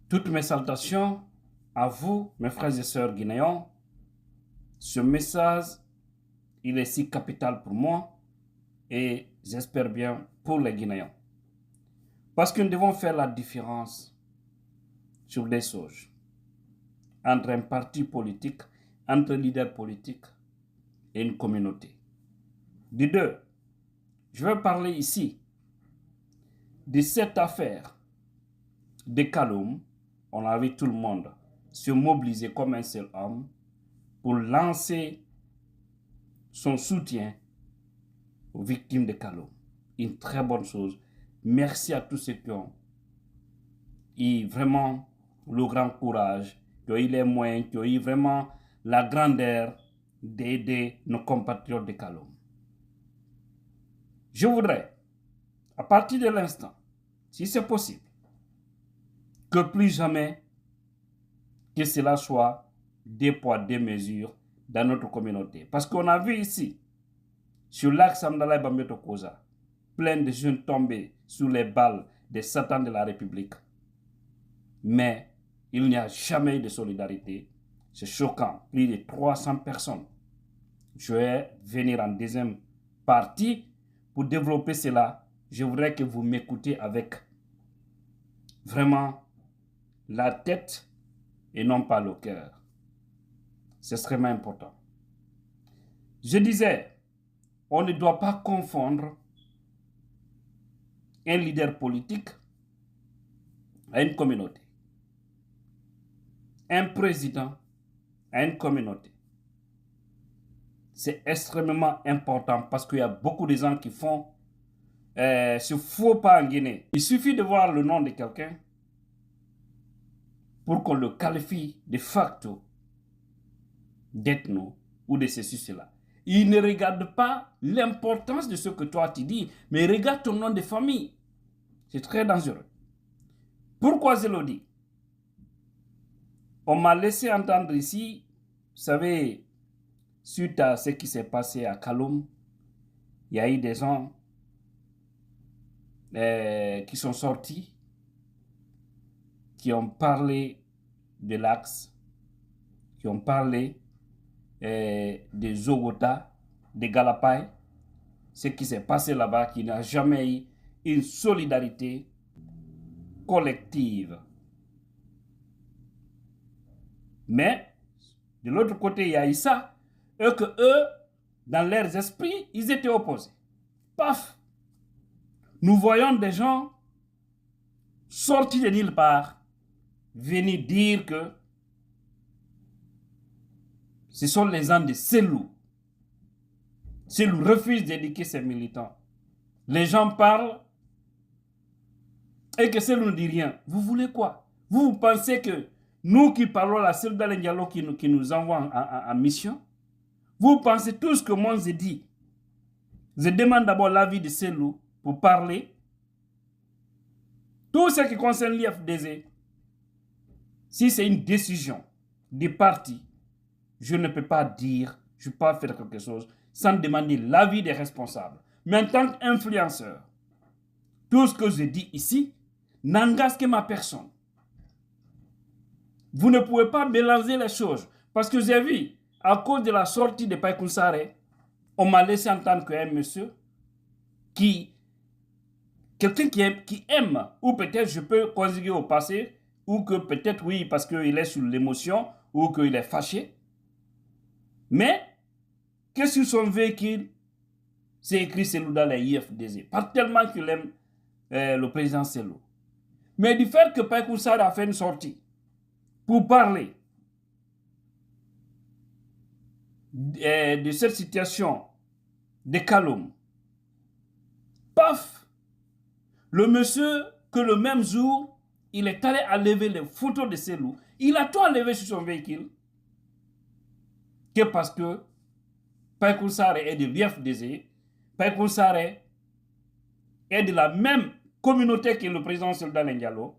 Toutes mes salutations à vous, mes frères et sœurs guinéens. Ce message, il est si capital pour moi et j'espère bien pour les Guinéens. Parce que nous devons faire la différence sur les choses entre un parti politique, entre un leader politique et une communauté. De deux, je vais parler ici de cette affaire de Kaloum. On a vu tout le monde se mobiliser comme un seul homme pour lancer son soutien aux victimes de Kaloum. Une très bonne chose. Merci à tous ceux qui ont eu vraiment le grand courage, qui ont eu les moyens, qui ont eu vraiment la grandeur d'aider nos compatriotes de Kaloum. Je voudrais, à partir de l'instant, si c'est possible, que plus jamais que cela soit des poids, des mesures dans notre communauté. Parce qu'on a vu ici, sur l'axe Amdalaï Bambeto Koza, plein de jeunes tombés sous les balles des satans de la République. Mais il n'y a jamais eu de solidarité. C'est choquant. Plus de 300 personnes. Je vais venir en deuxième partie pour développer cela. Je voudrais que vous m'écoutez avec vraiment la tête et non pas le cœur. C'est extrêmement important. Je disais, on ne doit pas confondre un leader politique à une communauté. Un président à une communauté. C'est extrêmement important parce qu'il y a beaucoup de gens qui font ce faux pas en Guinée. Il suffit de voir le nom de quelqu'un pour qu'on le qualifie de facto d'ethno ou de ceci, cela. Il ne regarde pas l'importance de ce que toi tu dis, mais il regarde ton nom de famille. C'est très dangereux. Pourquoi je le dis? On m'a laissé entendre ici, vous savez, suite à ce qui s'est passé à Kaloum, il y a eu des gens qui sont sortis, qui ont parlé de l'axe, qui ont parlé de Zogota, de Galapay, ce qui s'est passé là-bas, qui n'a jamais eu une solidarité collective. Mais, de l'autre côté, il y a eu ça, eux, dans leurs esprits, ils étaient opposés. Paf! Nous voyons des gens sortis de nulle part, venir dire que ce sont les gens de Selou. Selou refuse d'éduquer ses militants. Les gens parlent et que Selou ne dit rien. Vous voulez quoi? Vous pensez que nous qui parlons là, c'est dans les dialogues qui nous envoie en mission? Vous pensez tout ce que moi j'ai dit? Je demande d'abord l'avis de Selou pour parler. Tout ce qui concerne l'IFDZ, si c'est une décision du parti, je ne peux pas dire, je ne peux pas faire quelque chose sans demander l'avis des responsables. Mais en tant qu'influenceur, tout ce que je dis ici n'engage que ma personne. Vous ne pouvez pas mélanger les choses. Parce que j'ai vu, à cause de la sortie de Païkounsare, on m'a laissé entendre qu'un monsieur quelqu'un qui aime, ou peut-être je peux conjuguer au passé, ou que peut-être oui, parce qu'il est sous l'émotion, ou qu'il est fâché. Mais, que sur son véhicule, c'est écrit Selou dans les IFDZ. Pas tellement qu'il aime le président Selou. Mais du fait que Païkounsare a fait une sortie pour parler de cette situation de Kaloum, paf, le monsieur que le même jour, il est allé enlever les photos de Selou, il a tout enlevé sur son véhicule, que parce que Païkounsare est de l'IFDZ, Païkounsare est de la même communauté que le président Selou Dalein Diallo.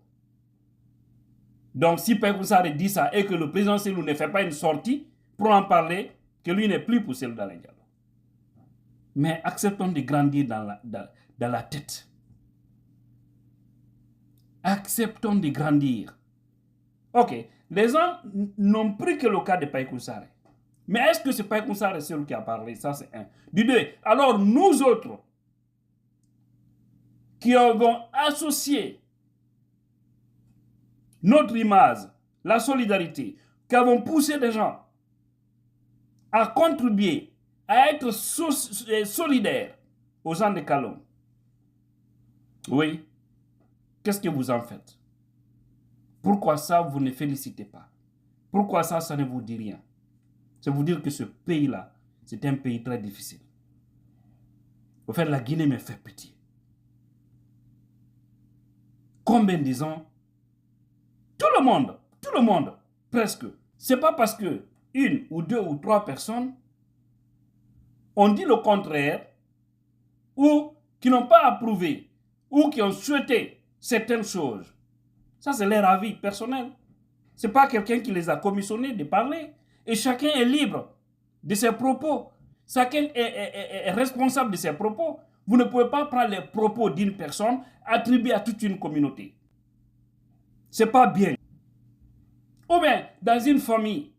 Donc si Païkounsare dit ça et que le président Selou ne fait pas une sortie pour en parler, que lui n'est plus pour Selou Dalein Diallo. Mais acceptons de grandir dans la tête. Acceptons de grandir. Ok, les gens n'ont pris que le cas de Païkou Sarr. Mais est-ce que c'est Païkou Sarr celui qui a parlé? Ça, c'est un. Du deux, alors nous autres, qui avons associé notre image, la solidarité, qui avons poussé des gens à contribuer, à être solidaires aux gens de Kaloum. Oui, qu'est-ce que vous en faites? Pourquoi ça, vous ne félicitez pas? Pourquoi ça, ça ne vous dit rien? C'est vous dire que ce pays-là, c'est un pays très difficile. Au fait, la Guinée me fait pitié. Combien disons, tout le monde, presque. C'est pas parce que une ou deux ou trois personnes ont dit le contraire ou qui n'ont pas approuvé ou qui ont souhaité certaines choses. Ça, c'est leur avis personnel. Ce n'est pas quelqu'un qui les a commissionnés de parler. Et chacun est libre de ses propos. Chacun est responsable de ses propos. Vous ne pouvez pas prendre les propos d'une personne attribués à toute une communauté. Ce n'est pas bien. Ou bien, dans une famille,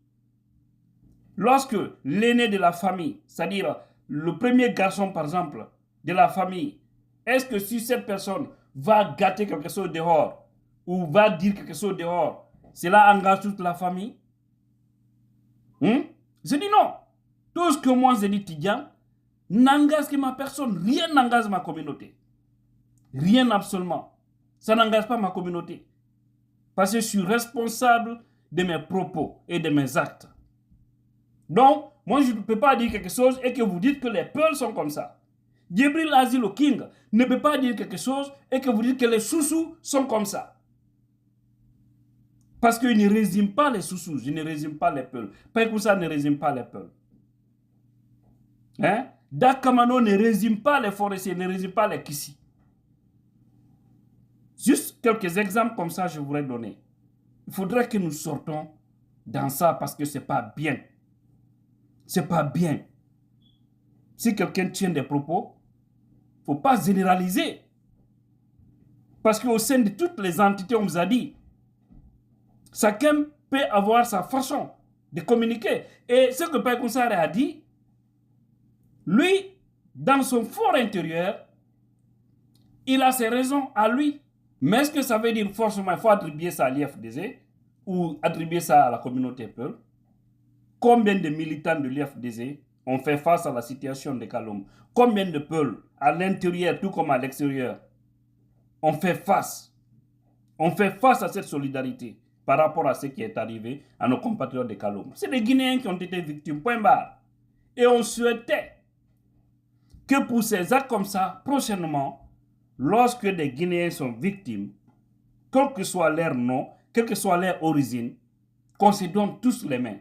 lorsque l'aîné de la famille, c'est-à-dire le premier garçon, par exemple, de la famille, est-ce que si cette personne va gâter quelque chose dehors ou va dire quelque chose dehors, cela engage toute la famille? Je dis non. Tout ce que moi je dis, Tidjan, n'engage que ma personne. Rien n'engage ma communauté. Rien absolument. Ça n'engage pas ma communauté. Parce que je suis responsable de mes propos et de mes actes. Donc, moi je ne peux pas dire quelque chose et que vous dites que les Peuls sont comme ça. Djibril Azil King ne peut pas dire quelque chose et que vous dites que les Soussous sont comme ça. Parce qu'il ne résume pas les Soussous, je ne résume pas les Peuls. Païkou Sarr ne résume pas les Peuls. Hein? Dakamano ne résume pas les forestiers, ne résume pas les Kissi. Juste quelques exemples comme ça, je voudrais donner. Il faudrait que nous sortons dans ça parce que ce n'est pas bien. Ce n'est pas bien. Si quelqu'un tient des propos, il ne faut pas généraliser. Parce qu'au sein de toutes les entités, on vous a dit, chacun peut avoir sa façon de communiquer. Et ce que Païkou Sarr a dit, lui, dans son fort intérieur, il a ses raisons à lui. Mais est-ce que ça veut dire forcément qu'il faut attribuer ça à l'IFDZ ou attribuer ça à la communauté Peul? Combien de militants de l'IFDZ ont fait face à la situation de Kaloum? Combien de Peul, à l'intérieur tout comme à l'extérieur, ont fait face à cette solidarité par rapport à ce qui est arrivé à nos compatriotes de Kaloum? C'est les Guinéens qui ont été victimes, point barre. Et on souhaitait que pour ces actes comme ça, prochainement, lorsque des Guinéens sont victimes, quel que soit leur nom, quelle que soit leur origine, qu'on se donne tous les mains.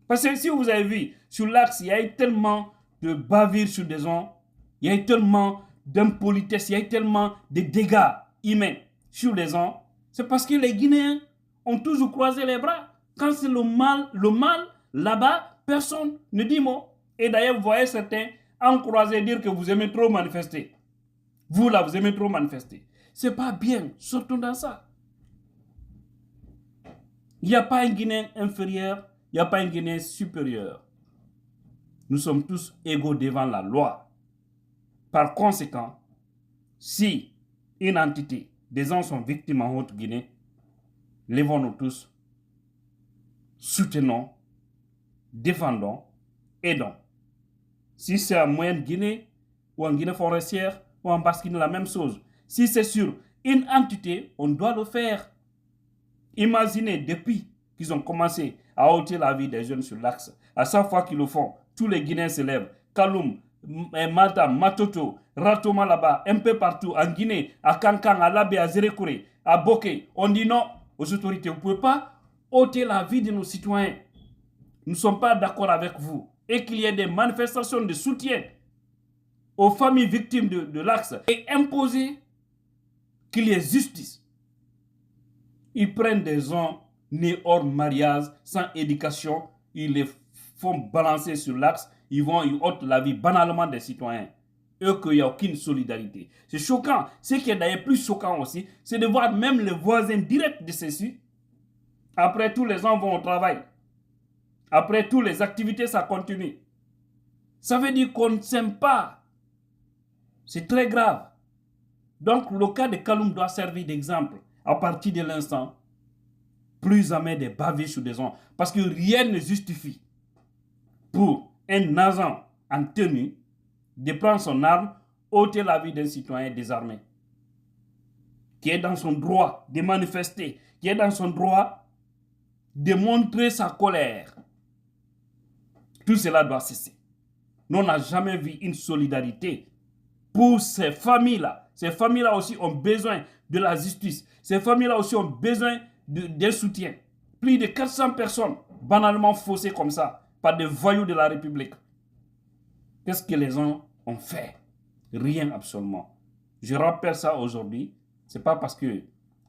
Parce que si vous avez vu, sur l'axe, il y a eu tellement de bavures sur des gens, il y a eu tellement d'impolitesse, il y a eu tellement de dégâts humains sur les gens, c'est parce que les Guinéens ont toujours croisé les bras. Quand c'est le mal, là-bas, personne ne dit mot. Et d'ailleurs, vous voyez certains encourager dire que vous aimez trop manifester. Vous là, vous aimez trop manifester. C'est pas bien, sortons dans ça. Il n'y a pas un Guinéen inférieur, il n'y a pas un Guinéen supérieur. Nous sommes tous égaux devant la loi. Par conséquent, si une entité, des gens sont victimes en Haute-Guinée, levons-nous tous, soutenons, défendons, aidons. Si c'est en Moyenne-Guinée, ou en Guinée forestière, ou en Basse-Guinée, la même chose. Si c'est sur une entité, on doit le faire. Imaginez, depuis qu'ils ont commencé à ôter la vie des jeunes sur l'axe, à chaque fois qu'ils le font, tous les Guinéens se lèvent. Kaloum, Matam, Matoto, Ratoma là-bas, un peu partout, en Guinée, à Kankan, à Labé, à Zérékouré, à Boké. On dit non aux autorités, vous ne pouvez pas ôter la vie de nos citoyens. Nous ne sommes pas d'accord avec vous. Et qu'il y ait des manifestations de soutien aux familles victimes de l'axe et imposer qu'il y ait justice. Ils prennent des gens nés hors mariage, sans éducation, ils les font balancer sur l'axe, ils ôtent la vie banalement des citoyens. Eux qu'il n'y a aucune solidarité. C'est choquant. Ce qui est d'ailleurs plus choquant aussi, c'est de voir même les voisins directs de ceux-ci Après tout, les gens vont au travail. Après tout, les activités, ça continue. Ça veut dire qu'on ne s'aime pas. C'est très grave. Donc, le cas de Kaloum doit servir d'exemple à partir de l'instant. Plus jamais des bavures sur des gens. Parce que rien ne justifie pour un agent en tenue de prendre son arme, ôter la vie d'un citoyen désarmé, qui est dans son droit de manifester, qui est dans son droit de montrer sa colère. Tout cela doit cesser. Nous, on n'a jamais vu une solidarité pour ces familles-là. Ces familles-là aussi ont besoin de la justice. Ces familles-là aussi ont besoin d'un soutien. Plus de 400 personnes banalement faussées comme ça par des voyous de la République. Qu'est-ce que les gens ont fait? Rien absolument. Je rappelle ça aujourd'hui. Ce n'est pas parce que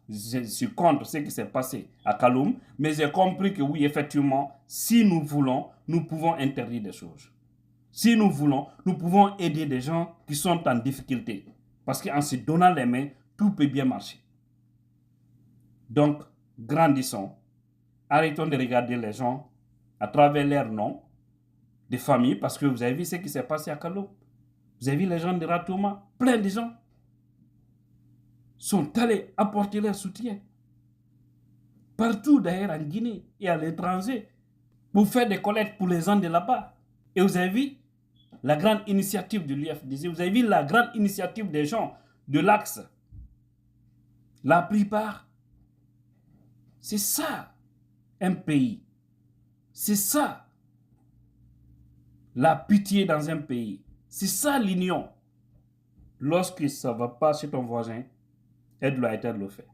je suis contre ce qui s'est passé à Kaloum, mais j'ai compris que oui, effectivement, si nous voulons, nous pouvons interdire des choses. Si nous voulons, nous pouvons aider des gens qui sont en difficulté. Parce qu'en se donnant les mains, tout peut bien marcher. Donc, grandissons. Arrêtons de regarder les gens à travers leurs noms de famille, parce que vous avez vu ce qui s'est passé à Kaloum. Vous avez vu les gens de Ratouma, plein de gens sont allés apporter leur soutien. Partout d'ailleurs en Guinée et à l'étranger, pour faire des collectes pour les gens de là-bas. Et vous avez vu la grande initiative de l'UFDG, vous avez vu la grande initiative des gens de l'Axe. La plupart, c'est ça un pays. C'est ça la pitié dans un pays. C'est ça l'union. Lorsque ça ne va pas chez ton voisin, aide-le à éteindre le feu.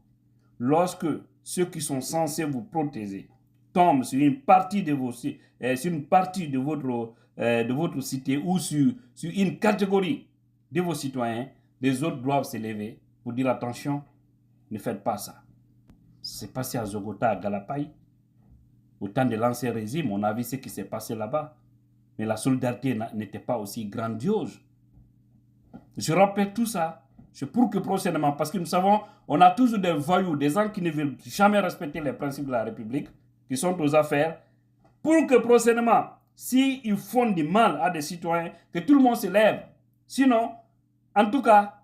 Lorsque ceux qui sont censés vous protéger tombent sur une partie de votre cité ou sur une catégorie de vos citoyens, les autres doivent se lever pour dire attention, ne faites pas ça. C'est passé à Zogota, à Galapaï. Au temps de l'ancien régime, on a vu ce qui s'est passé là-bas. Mais la solidarité n'était pas aussi grandiose. Je rappelle tout ça. C'est pour que prochainement, parce que nous savons, on a toujours des voyous, des gens qui ne veulent jamais respecter les principes de la République, qui sont aux affaires, pour que prochainement, s'ils font du mal à des citoyens, que tout le monde se lève. Sinon, en tout cas,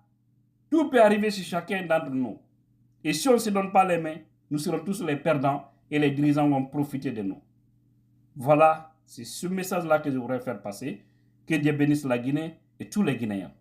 tout peut arriver sur chacun d'entre nous. Et si on ne se donne pas les mains, nous serons tous les perdants et les dirigeants vont profiter de nous. Voilà, c'est ce message-là que je voudrais faire passer. Que Dieu bénisse la Guinée et tous les Guinéens.